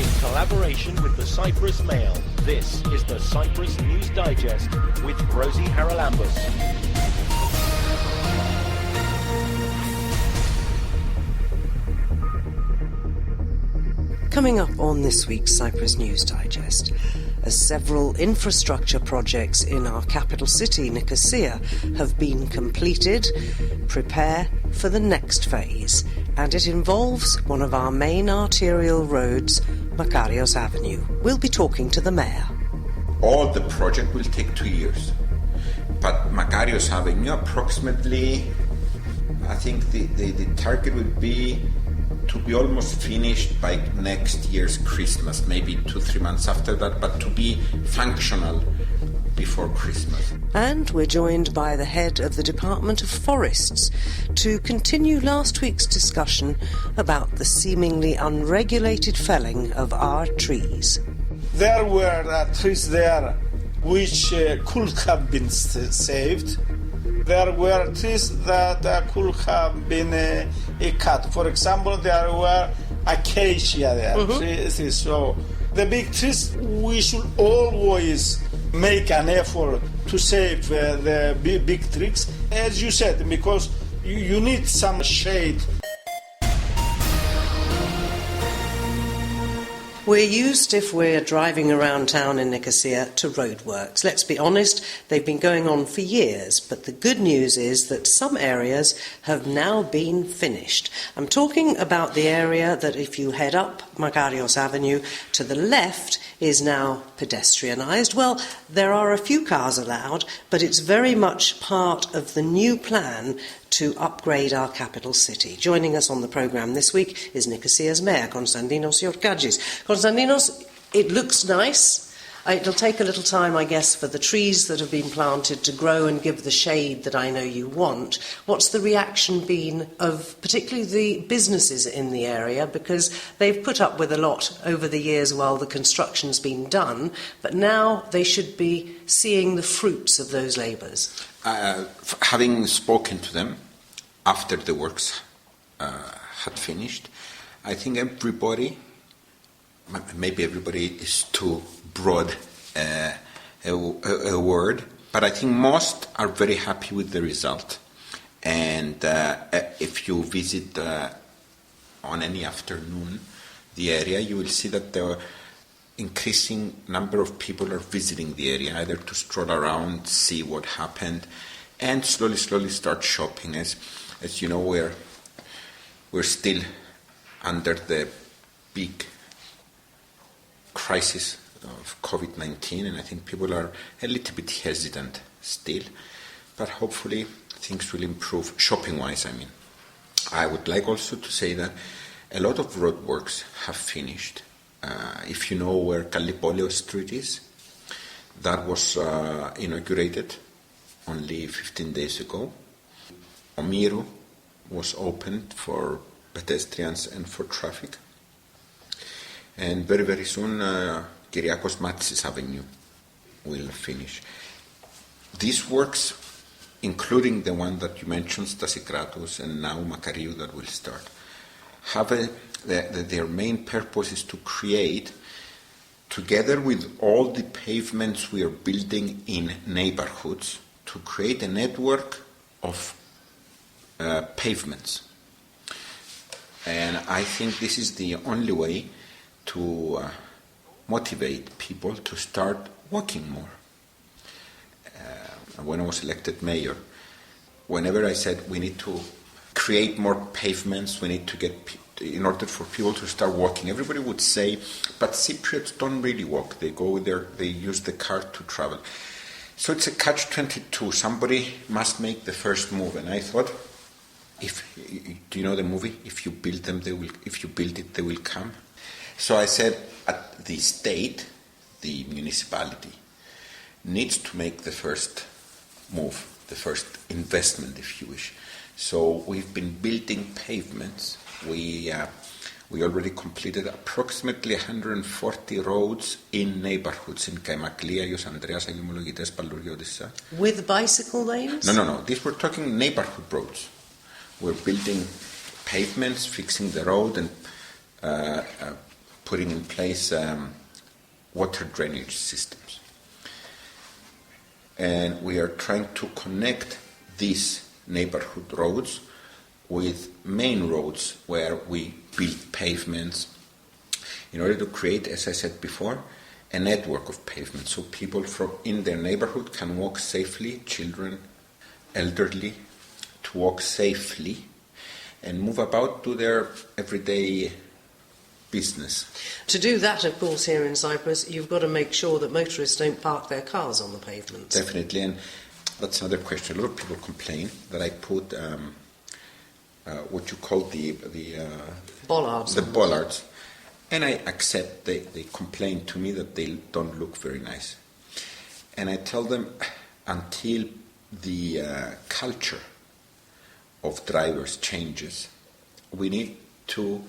in collaboration with the Cyprus Mail. This is the Cyprus News Digest with Rosie Haralambous. Coming up on this week's Cyprus News Digest, as several infrastructure projects in our capital city, Nicosia, have been completed, prepare for the next phase, and it involves one of our main arterial roads, Macarios Avenue. We'll be talking to the mayor. All the project will take 2 years, but Macarios Avenue approximately, I think the target would be to be almost finished by next year's Christmas, maybe 2-3 months after that, but to be functional before Christmas. And we're joined by the head of the Department of Forests to continue last week's discussion about the seemingly unregulated felling of our trees. There were trees there which could have been saved. There were trees that could have been cut. For example, there were acacia there. Trees. So the big trees, we should always make an effort to save the big trees, as you said, because you need some shade. We're used, if we're driving around town in Nicosia, to roadworks. Let's be honest, they've been going on for years, but the good news is that some areas have now been finished. I'm talking about the area that if you head up Macarios Avenue to the left is now pedestrianised. Well, there are a few cars allowed, but it's very much part of the new plan to upgrade our capital city. Joining us on the programme this week is Nicosia's Mayor, Konstantinos Yorkagis. Konstantinos, it looks nice. It'll take a little time, I guess, for the trees that have been planted to grow and give the shade that I know you want. What's the reaction been of particularly the businesses in the area? Because they've put up with a lot over the years while the construction's been done, but now they should be seeing the fruits of those labours. Having spoken to them after the works had finished, I think everybody, maybe everybody is too broad a word, but I think most are very happy with the result. And if you visit on any afternoon the area, you will see that the increasing number of people are visiting the area, either to stroll around, see what happened, and slowly start shopping. As you know, we're still under the big crisis of COVID-19, and I think people are a little bit hesitant still, but hopefully things will improve shopping-wise. I mean, I would like also to say that a lot of roadworks have finished. If you know where Kallipolio Street is, that was inaugurated only 15 days ago. Omiru was opened for pedestrians and for traffic. And very soon, Kyriakos Matsis Avenue will finish. These works, including the one that you mentioned, Stasikratos, and now Macariou that will start, have their main purpose is to create, together with all the pavements we are building in neighborhoods, to create a network of pavements. And I think this is the only way to motivate people to start walking more. When I was elected mayor, whenever I said we need to create more pavements, we need to get, in order for people to start walking, everybody would say, but Cypriots don't really walk. They go there, they use the car to travel. So it's a catch-22. Somebody must make the first move. And I thought, do you know the movie? If you build them, they will. If you build it, they will come. So I said, at the state, the municipality, needs to make the first move, the first investment, if you wish. So we've been building pavements. We already completed approximately 140 roads in neighborhoods in Kaimaklia, Ios Andreas, Agimologites, Palluriodissa. With bicycle lanes? No. These we're talking neighborhood roads. We're building pavements, fixing the road, and putting in place water drainage systems. And we are trying to connect these neighborhood roads with main roads where we build pavements in order to create, as I said before, a network of pavements so people from in their neighborhood can walk safely, children, elderly, to walk safely and move about to their everyday business. To do that, of course, here in Cyprus, you've got to make sure that motorists don't park their cars on the pavements. Definitely, and that's another question. A lot of people complain that I put what you call the Bollards. The bollards. And I accept they complain to me that they don't look very nice. And I tell them until the culture of drivers changes, we need to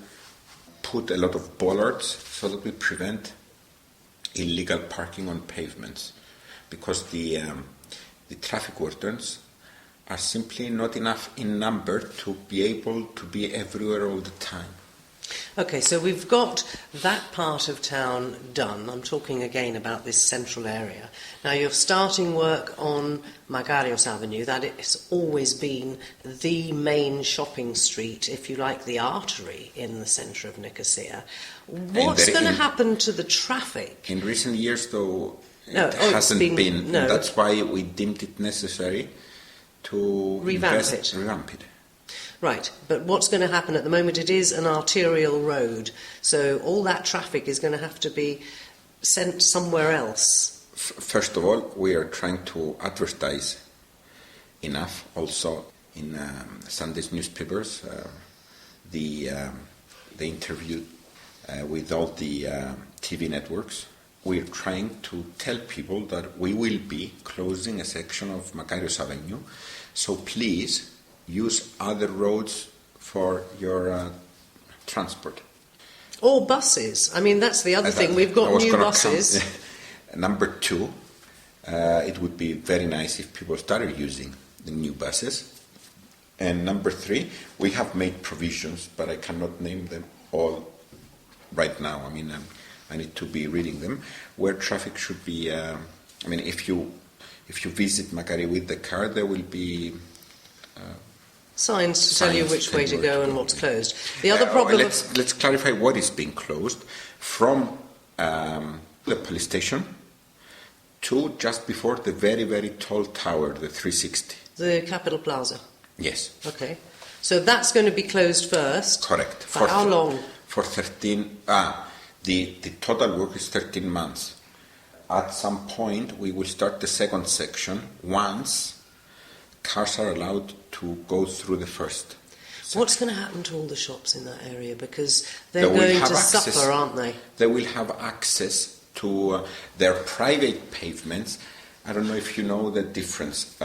put a lot of bollards so that we prevent illegal parking on pavements, because the traffic wardens are simply not enough in number to be able to be everywhere all the time. Okay, so we've got that part of town done. I'm talking again about this central area. Now you're starting work on Macarios Avenue. That has always been the main shopping street, if you like, the artery in the centre of Nicosia. What's going to happen to the traffic? In recent years, though, it hasn't been. No. That's why we deemed it necessary to revamp it. Right, but what's going to happen at the moment? It is an arterial road, so all that traffic is going to have to be sent somewhere else. First of all, we are trying to advertise enough also in Sunday's newspapers. The interview with all the TV networks. We're trying to tell people that we will be closing a section of Macarios Avenue, so please use other roads for your transport. Or buses. I mean, that's the other thing. We've got new buses. Number two, it would be very nice if people started using the new buses. And number three, we have made provisions, but I cannot name them all right now. I mean, I need to be reading them, where traffic should be. If you visit Macari with the car, there will be signs to tell you which way to go and what's closed. The other problem. Let's clarify what is being closed from the police station to just before the very, very tall tower, the 360. The Capital Plaza. Yes. Okay. So that's going to be closed first. Correct. For how long? For 13. The total work is 13 months. At some point, we will start the second section once cars are allowed to go through the first section. What's going to happen to all the shops in that area? Because they're going to suffer, aren't they? They will have access to their private pavements. I don't know if you know the difference.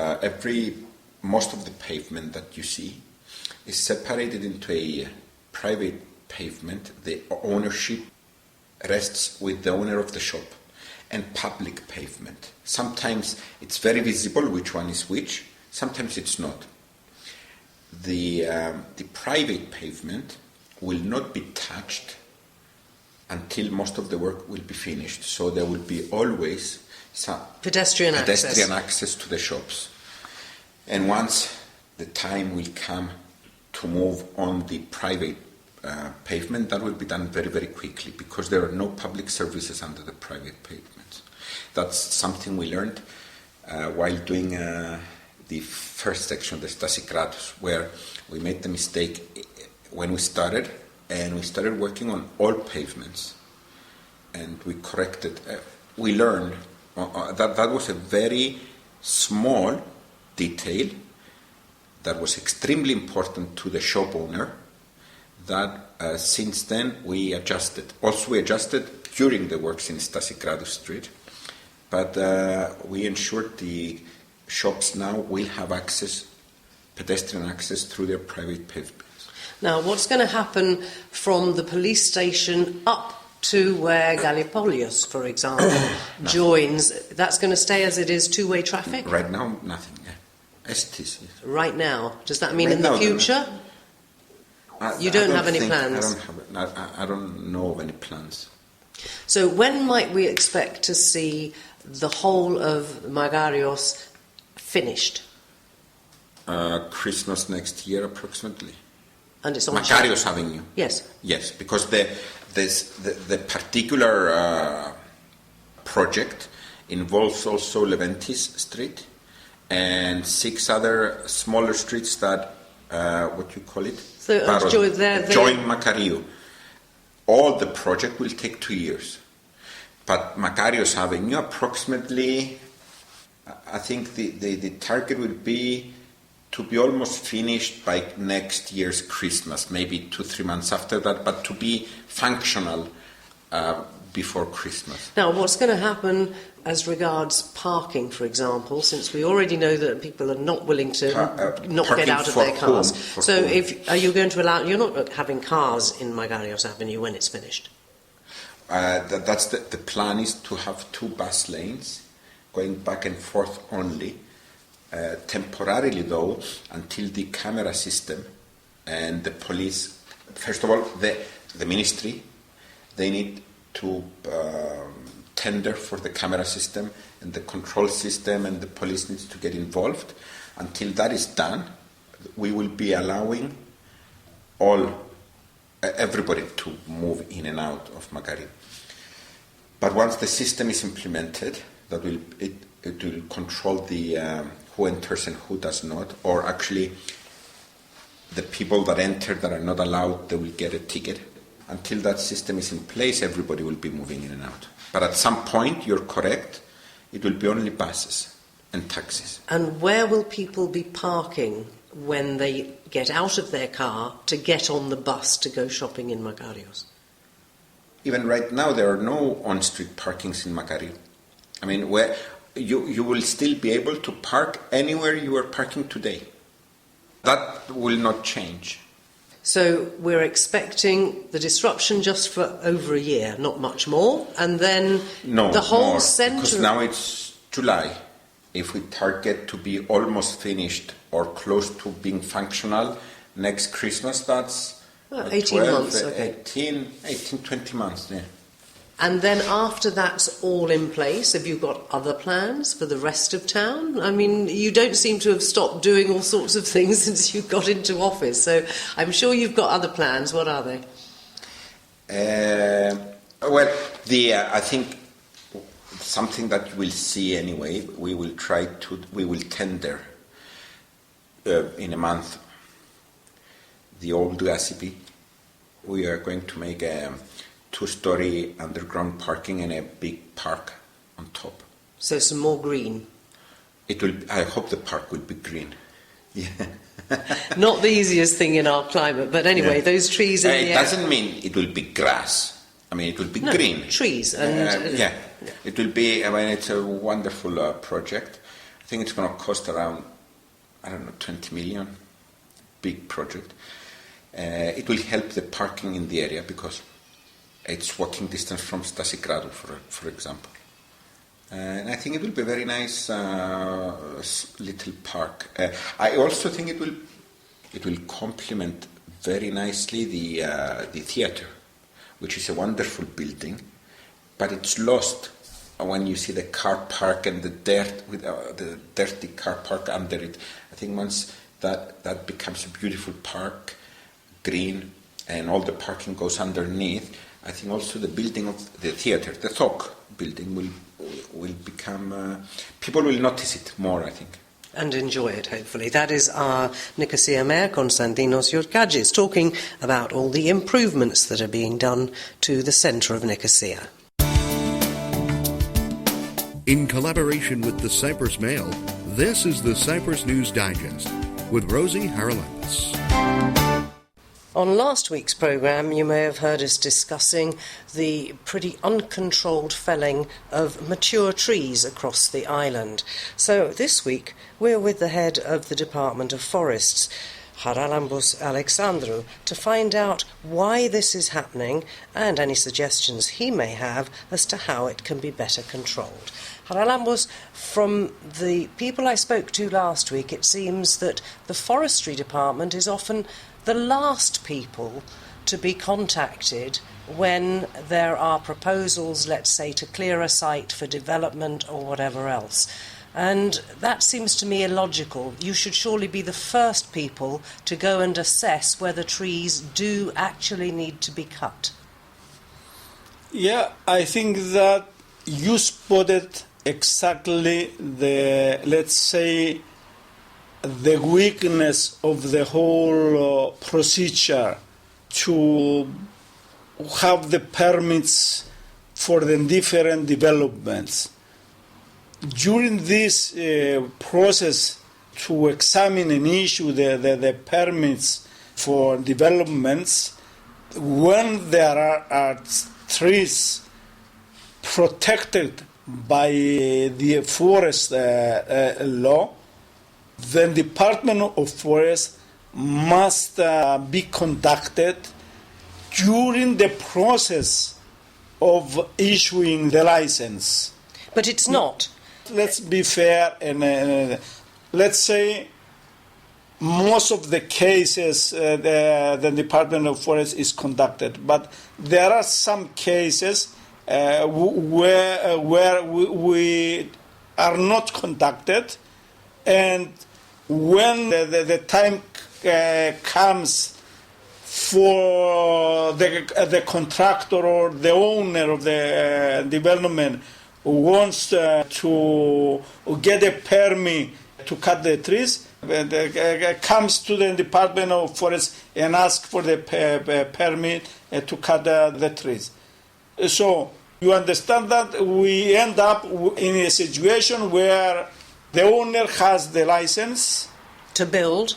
Most of the pavement that you see is separated into a private pavement. The ownership rests with the owner of the shop, and public pavement. Sometimes it's very visible which one is which. Sometimes it's not. The private pavement will not be touched until most of the work will be finished. So there will be always some pedestrian access to the shops. And once the time will come to move on the private pavement, that will be done very, very quickly, because there are no public services under the private pavements. That's something we learned while doing the first section, the Cyprus, where we made the mistake when we started, and we started working on all pavements, and we corrected. We learned that was a very small detail that was extremely important to the shop owner. That since then we adjusted. Also, we adjusted during the works in Cyprus Street, but we ensured the shops now will have pedestrian access through their private pavements. Now, what's going to happen from the police station up to where Gallipolios, for example, joins? That's going to stay as it is, two-way traffic? Right now, nothing. As it is. Yes. Right now? Does that mean in the future? You don't have any plans? I don't know of any plans. So when might we expect to see the whole of Macarios finished? Christmas next year, approximately. And it's on Macarios Avenue. Yes. Yes, because the particular project involves also Leventis Street and 6 other smaller streets that, what you call it? So join Macarios. All the project will take 2 years. But Macarios Avenue, approximately, I think the target will be to be almost finished by next year's Christmas, maybe 2-3 months after that, but to be functional before Christmas. Now, what's going to happen as regards parking, for example, since we already know that people are not willing to not get out of their cars? Are you going to allow... You're not having cars in Macarios Avenue when it's finished? That's the plan is to have 2 bus lanes going back and forth only. Temporarily, though, until the camera system and the police... First of all, the ministry, they need to tender for the camera system and the control system, and the police needs to get involved. Until that is done, we will be allowing everybody to move in and out of Macarios. But once the system is implemented, it will control the who enters and who does not, or actually the people that enter that are not allowed, they will get a ticket. Until that system is in place, everybody will be moving in and out. But at some point, you're correct, it will be only buses and taxis. And where will people be parking when they get out of their car to get on the bus to go shopping in Macarios? Even right now, there are no on-street parkings in Macarios. I mean, where you will still be able to park anywhere you are parking today. That will not change. So we're expecting the disruption just for over a year, not much more, and then the whole centre... Because now it's July. If we target to be almost finished or close to being functional next Christmas, that's 18 months, okay. 20 months, yeah. And then after that's all in place, have you got other plans for the rest of town? I mean, you don't seem to have stopped doing all sorts of things since you got into office, so I'm sure you've got other plans. What are they? I think something that you will see anyway, we will tender in a month the old Gasipi. We are going to make a 2-story underground parking and a big park on top. So some more green. I hope the park will be green. Yeah. Not the easiest thing in our climate, but anyway, those trees in the air. It doesn't mean it will be grass. I mean, it will be green. Trees and it will be. I mean, it's a wonderful project. I think it's going to cost around 20 million. Big project. It will help the parking in the area because it's walking distance from Stasi Gradu, for example. And I think it will be a very nice little park. I also think it will complement very nicely the theatre, which is a wonderful building, but it's lost when you see the car park and the dirt with the dirty car park under it. I think once that becomes a beautiful park, green, and all the parking goes underneath, I think also the building of the theatre, the Thok building, will become... people will notice it more, I think. And enjoy it, hopefully. That is our Nicosia Mayor, Konstantinos Yorkagis, talking about all the improvements that are being done to the centre of Nicosia. In collaboration with the Cyprus Mail, this is the Cyprus News Digest with Rosie Haralambous. On last week's programme, you may have heard us discussing the pretty uncontrolled felling of mature trees across the island. So this week, we're with the head of the Department of Forests, Haralambos Alexandrou to find out why this is happening and any suggestions he may have as to how it can be better controlled. Haralambos, from the people I spoke to last week, it seems that the forestry department is often the last people to be contacted when there are proposals, let's say, to clear a site for development or whatever else. And that seems to me illogical. You should surely be the first people to go and assess whether trees do actually need to be cut. Yeah, I think that you spotted exactly the, let's say, the weakness of the whole procedure to have the permits for the different developments. During this process to examine and issue the permits for developments, when there are trees protected by the forest law, the Department of Forest must be conducted during the process of issuing the license. But it's not. Let's be fair and let's say most of the cases the Department of Forest is conducted, but there are some cases where we are not conducted, and when the time comes for the contractor or the owner of the development wants to get a permit to cut the trees, comes to the Department of Forest and asks for the permit to cut the trees. So you understand that we end up in a situation where the owner has the license To build,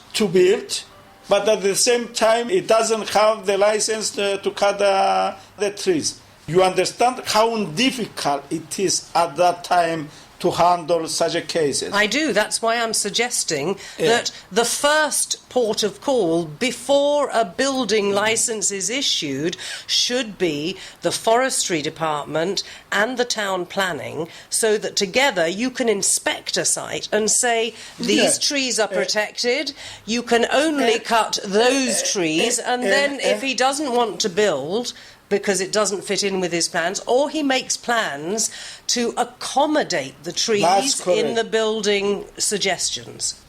but at the same time it doesn't have the license to cut the trees. You understand how difficult it is at that time to handle such a cases. I do. That's why I'm suggesting that the first port of call before a building licence is issued should be the forestry department and the town planning, so that together you can inspect a site and say these trees are protected, you can only cut those trees, and then if he doesn't want to build because it doesn't fit in with his plans, or he makes plans to accommodate the trees in the building suggestions.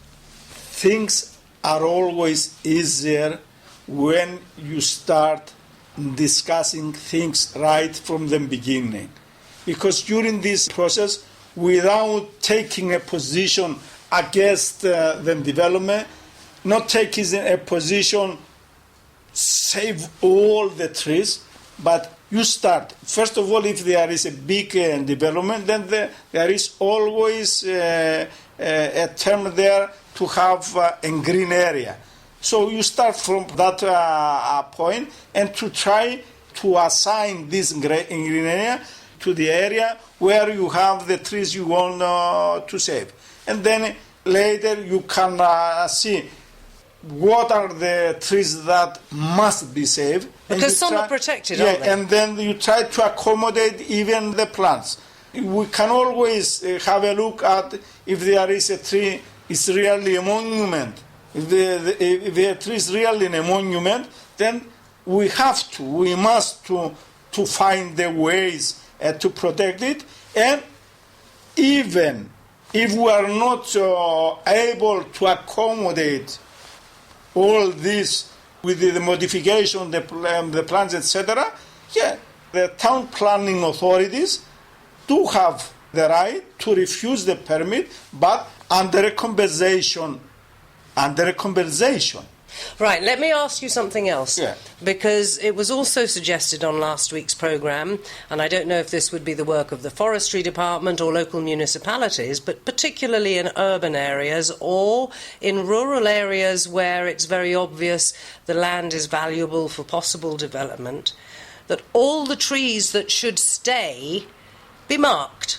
Things are always easier when you start discussing things right from the beginning. Because during this process, without taking a position against the development, not taking a position save all the trees, but you start. First of all, if there is a big development, then there is always a term there to have a green area. So you start from that point and to try to assign this green area to the area where you have the trees you want to save. And then later you can see what are the trees that must be saved. Because some are protected, aren't they? And then you try to accommodate even the plants. We can always have a look at if there is a tree, it's really a monument. If the tree is really a monument, then we must find the ways to protect it. And even if we are not able to accommodate all this with the modification, the plans, etc., the town planning authorities do have the right to refuse the permit, but under a compensation. Right, let me ask you something else. Yeah. Because it was also suggested on last week's programme, and I don't know if this would be the work of the forestry department or local municipalities, but particularly in urban areas or in rural areas where it's very obvious the land is valuable for possible development, that all the trees that should stay be marked,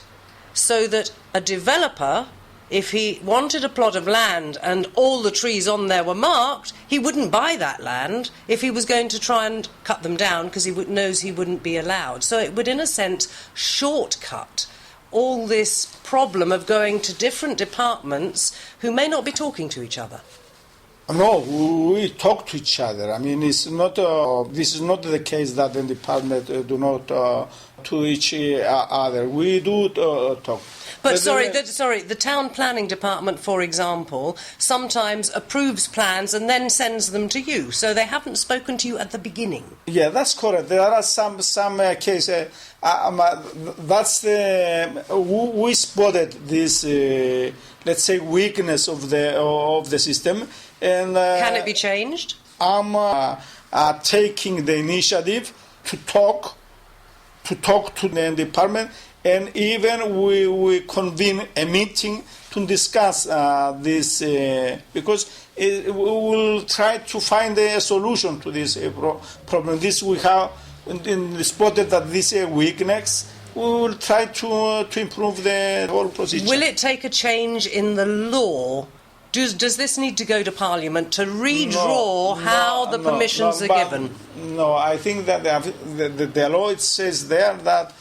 so that a developer, if he wanted a plot of land and all the trees on there were marked, he wouldn't buy that land if he was going to try and cut them down, because he knows he wouldn't be allowed. So it would, in a sense, shortcut all this problem of going to different departments who may not be talking to each other. No, we talk to each other. I mean, it's not. This is not the case that the department do not to each other. We do talk. But the town planning department, for example, sometimes approves plans and then sends them to you. So they haven't spoken to you at the beginning. Yeah, that's correct. There are some cases. That's the we spotted this. Let's say weakness of the system. And, can it be changed? I'm taking the initiative to talk to the department, and even we convene a meeting to discuss this because we will try to find a solution to this problem. This we have spotted that this weakness. We will try to improve the whole procedure. Will it take a change in the law? Does this need to go to Parliament to redraw how the permissions are given? No, I think that the law, it says there that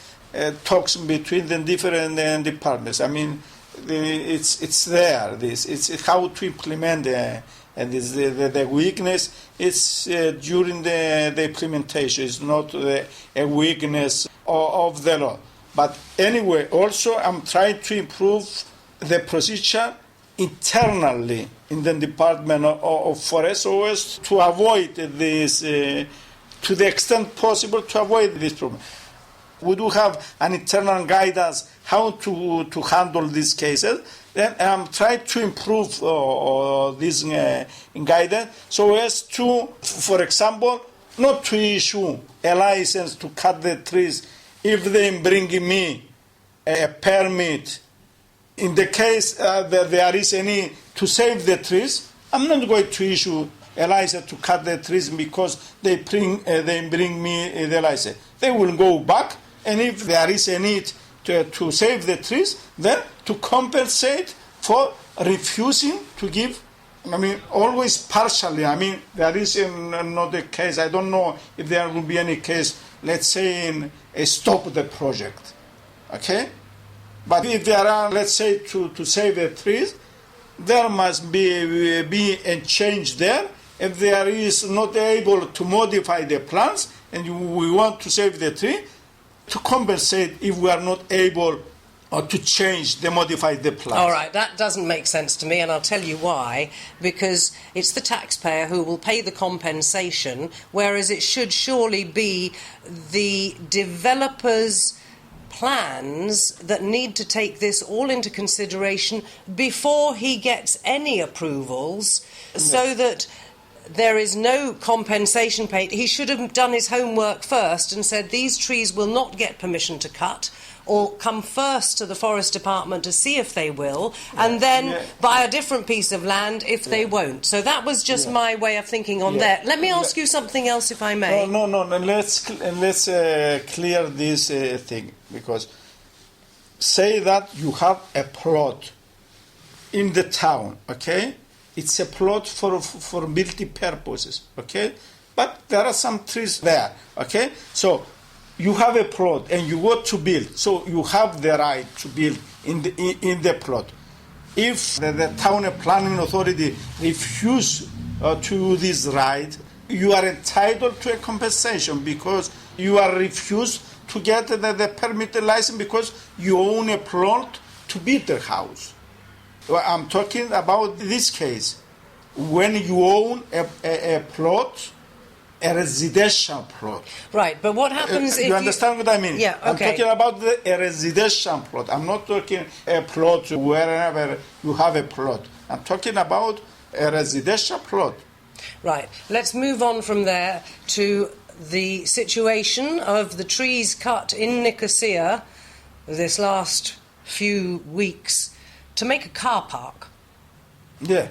talks between the different departments. I mean, it's there. It's how to implement the weakness. It's during the implementation. It's not a weakness of the law. But anyway, also I'm trying to improve the procedure internally in the Department of Forest, always to avoid this, to the extent possible, to avoid this problem. We do have an internal guidance how to handle these cases. Then I'm trying to improve this guidance so as to, for example, not to issue a license to cut the trees if they bring me a permit. In the case that there is a need to save the trees, I'm not going to issue a license to cut the trees because they bring me the license. They will go back, and if there is a need to save the trees, then to compensate for refusing to give. I mean, always partially. I mean, there is not a case. I don't know if there will be any case, let's say, in stop the project. Okay? But if there are, let's say, to save the trees, there must be a change there. If there is not able to modify the plans and we want to save the tree, to compensate if we are not able to change, modify the plans. All right, that doesn't make sense to me, and I'll tell you why. Because it's the taxpayer who will pay the compensation, whereas it should surely be the developers' plans that need to take this all into consideration before he gets any approvals, so that there is no compensation paid. He should have done his homework first and said these trees will not get permission to cut, or come first to the Forest Department to see if they will, and then buy a different piece of land if they won't. So that was just my way of thinking on that. Let me ask you something else, if I may. No. Let's clear this thing, because say that you have a plot in the town, okay? It's a plot for multi-purposes, okay? But there are some trees there, okay? So you have a plot and you want to build, so you have the right to build in the plot. If the town planning authority refuse to do this right, you are entitled to a compensation because you are refused to get the permitted license because you own a plot to build a house. I'm talking about this case. When you own a plot, a residential plot. Right, but what happens if you understand what I mean? Yeah, okay. I'm talking about a residential plot. I'm not talking a plot wherever you have a plot. I'm talking about a residential plot. Right, let's move on from there to the situation of the trees cut in Nicosia this last few weeks to make a car park. Yeah.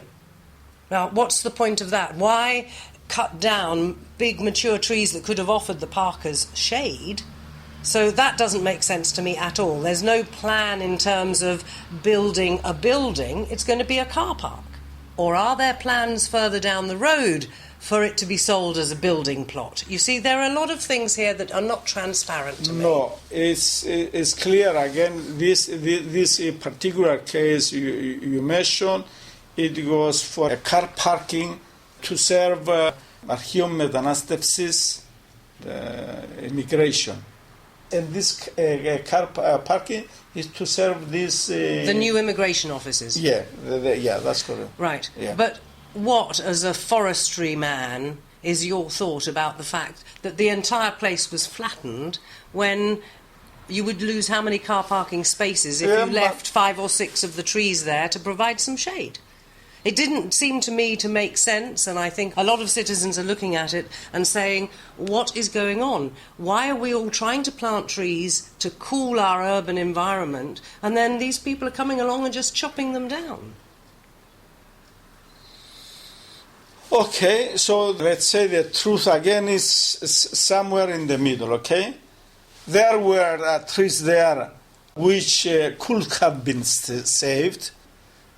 Now, what's the point of that? Why cut down big mature trees that could have offered the parkers shade So that doesn't make sense to me at all. There's no plan in terms of building a building. It's going to be a car park. Or are there plans further down the road for it to be sold as a building plot? You see, there are a lot of things here that are not transparent to me. No, it's clear. Again, this particular case you mentioned, it was for a car parking to serve αρχείο μετανάστευσης, immigration. And this car parking is to serve this... the new immigration offices? Yeah, yeah, that's correct. Right. Yeah. But what, as a forestry man, is your thought about the fact that the entire place was flattened when you would lose how many car parking spaces if you left 5 or 6 of the trees there to provide some shade? It didn't seem to me to make sense, and I think a lot of citizens are looking at it and saying, what is going on? Why are we all trying to plant trees to cool our urban environment, and then these people are coming along and just chopping them down? Okay, so let's say the truth again is somewhere in the middle, okay? There were trees there which could have been saved.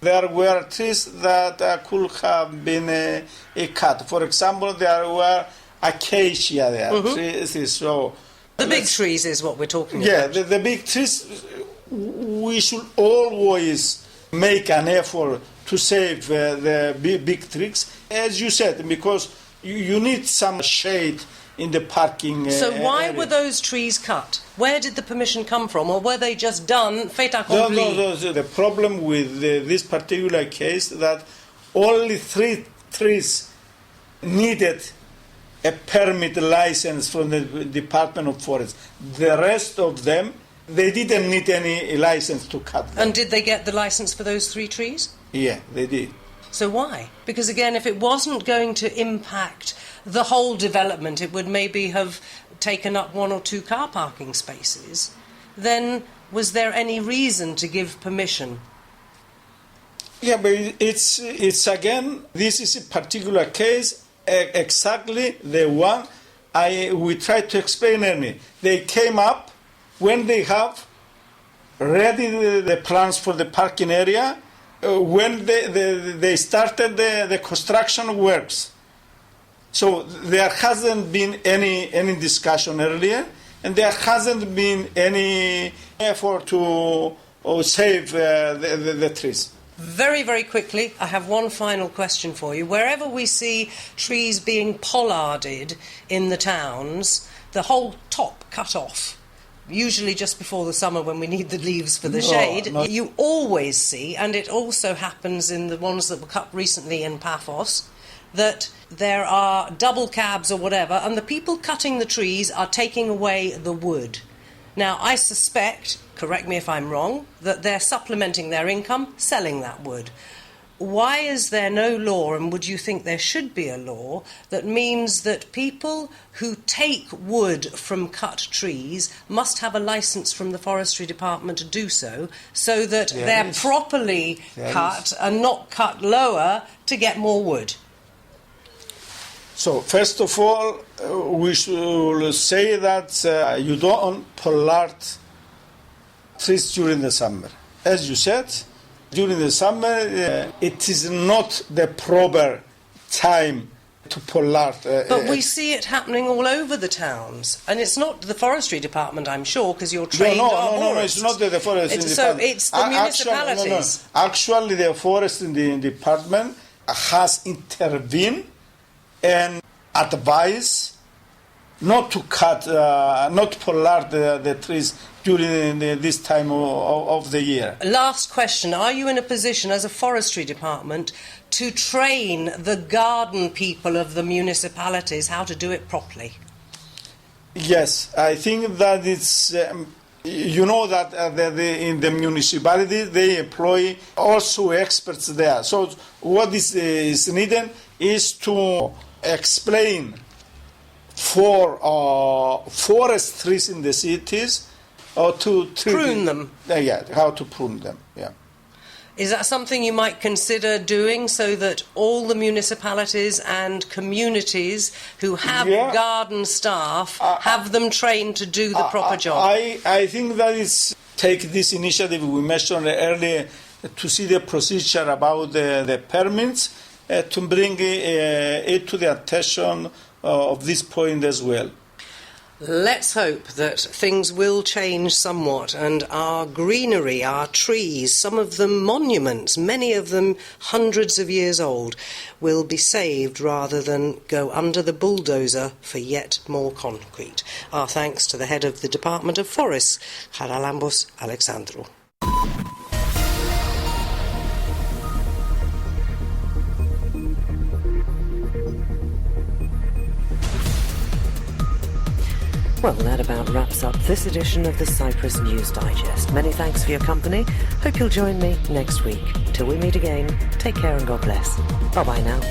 There were trees that could have been cut. For example, there were acacia there. Trees, so the big trees is what we're talking about. Yeah, the big trees, we should always make an effort to save the big trees, as you said, because you need some shade in the parking So why area. were those trees cut? Where did the permission come from, or were they just done fait accompli? No. The problem with this particular case that only 3 trees needed a permit license from the Department of Forest. The rest of them, they didn't need any license to cut them. And did they get the license for those 3 trees? Yeah, they did. So why? Because again, if it wasn't going to impact the whole development, it would maybe have taken up 1 or 2 car parking spaces, then was there any reason to give permission? Yeah, but it's again, this is a particular case, exactly the one we tried to explain earlier. They came up when they have ready the plans for the parking area, when they started the construction works. So there hasn't been any discussion earlier, and there hasn't been any effort to save the trees. Very, very quickly, I have one final question for you. Wherever we see trees being pollarded in the towns, the whole top cut off, usually just before the summer when we need the leaves for the shade, you always see, and it also happens in the ones that were cut recently in Paphos, that there are double cabs or whatever, and the people cutting the trees are taking away the wood. Now, I suspect, correct me if I'm wrong, that they're supplementing their income selling that wood. Why is there no law, and would you think there should be a law, that means that people who take wood from cut trees must have a licence from the Forestry Department to do so, so that they're properly cut and not cut lower to get more wood? So, first of all, we should say that you don't pollard trees during the summer. As you said, during the summer, it is not the proper time to pollard. But we see it happening all over the towns. And it's not the Forestry Department, I'm sure, because you're trained No, it's not the Forestry Department. So it's the municipalities. Actually, the Forestry Department has intervened and advised not to cut, not to pollard the trees during this time of the year. Last question. Are you in a position as a Forestry Department to train the garden people of the municipalities how to do it properly? Yes, I think that it's... you know that in the municipality they employ also experts there. So what is needed is to explain for forest trees in the cities, or to prune them. How to prune them. Yeah. Is that something you might consider doing so that all the municipalities and communities who have garden staff have them trained to do the proper job? I think that is take this initiative we mentioned earlier to see the procedure about the permits to bring it to the attention of this point as well. Let's hope that things will change somewhat and our greenery, our trees, some of them monuments, many of them hundreds of years old, will be saved rather than go under the bulldozer for yet more concrete. Our thanks to the head of the Department of Forests, Charalambos Alexandrou. Well, that about wraps up this edition of the Cyprus News Digest. Many thanks for your company. Hope you'll join me next week. Till we meet again, take care and God bless. Bye-bye now.